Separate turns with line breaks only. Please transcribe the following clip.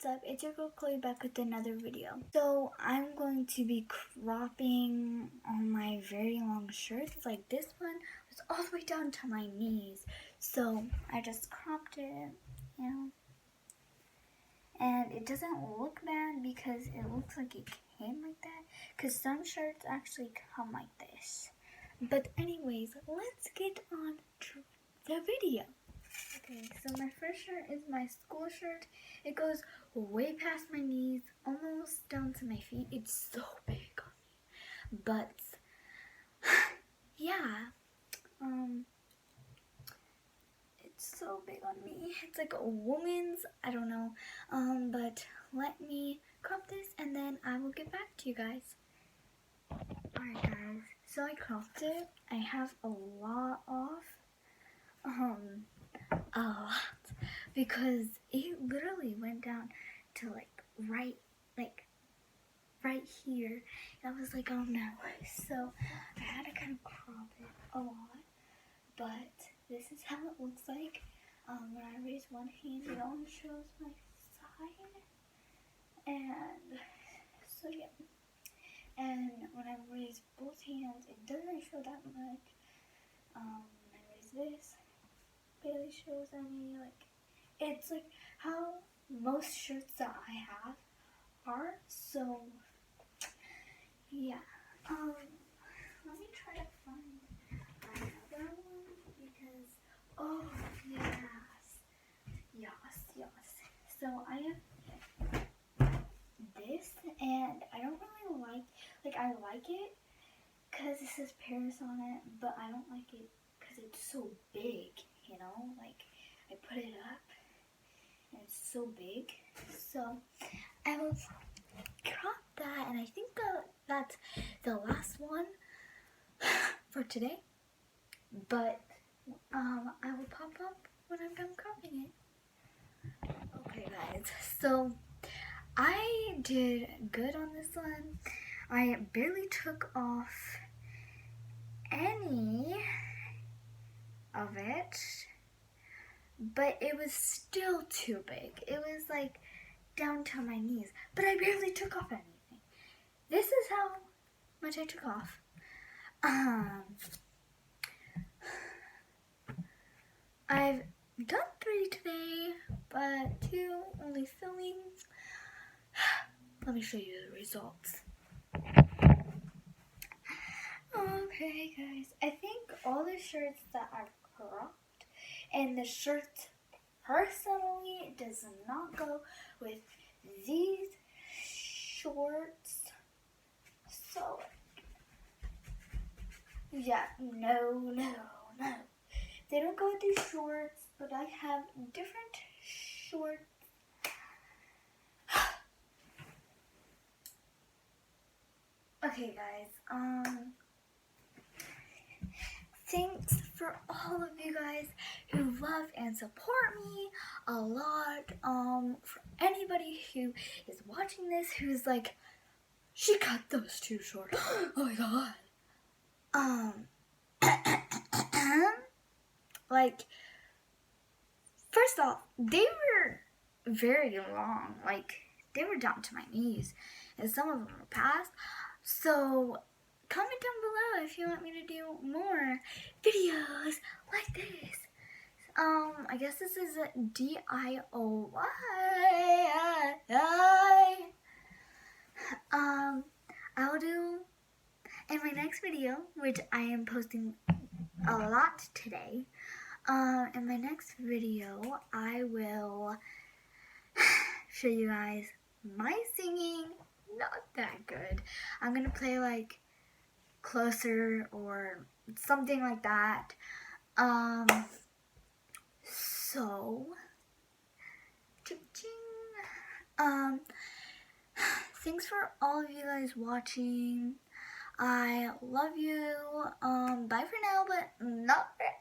what's up? It's your girl Chloe back with another video. So I'm going to be cropping on my very long shirts. Like this one was all the way down to my knees. So I just cropped it, you know. And it doesn't look bad because it looks like it came like that. Because some shirts actually come like this. But anyways, let's get on to the video. Okay, so my first shirt is my school shirt. It goes way past my knees, almost down to my feet. It's so big on me. But, yeah. It's so big on me. It's like a woman's, I don't know. But let me crop this and then I will get back to you guys. Alright guys, so I cropped it. I have a lot off. A lot, because it literally went down to right here. And I was like, oh no. So I had to kind of crop it a lot, but this is how it looks like. When I raise one hand, it only shows my side, and so yeah. And when I raise both hands, it doesn't show that much. When I raise this, barely shows any. It's like how most shirts that I have are. So yeah. Let me try to find another one because yes. So I have this, and I don't really I like it because it says Paris on it, but I don't like it because it's so big, you know. Like I put it up and it's so big, so I will crop that, and I think that's the last one for today, but I will pop up when I'm done cropping it. Okay guys, so I did good on this one. I barely took off any of it, but it was still too big. It was like down to my knees, but I barely took off anything. This is how much I took off. I've done 3 today, but 2 only filming. Let me show you the results. Okay guys, I think all the shirts that are cropped, and the shirt personally does not go with these shorts. So yeah, no. They don't go with these shorts, but I have different shorts. Okay guys, thanks for all of you guys who love and support me a lot. For anybody who is watching this who's like, she cut those too short. Oh my god. Like, first off, they were very long. Like, they were down to my knees, and some of them were past. So comment down below if you want me to do more videos like this. I guess this is a DIY. I'll do in my next video, which I am posting a lot today. In my next video, I will show you guys my singing. Not that good. I'm gonna play like Closer or something like that. So thanks for all of you guys watching. I love you. Bye for now, but not forever.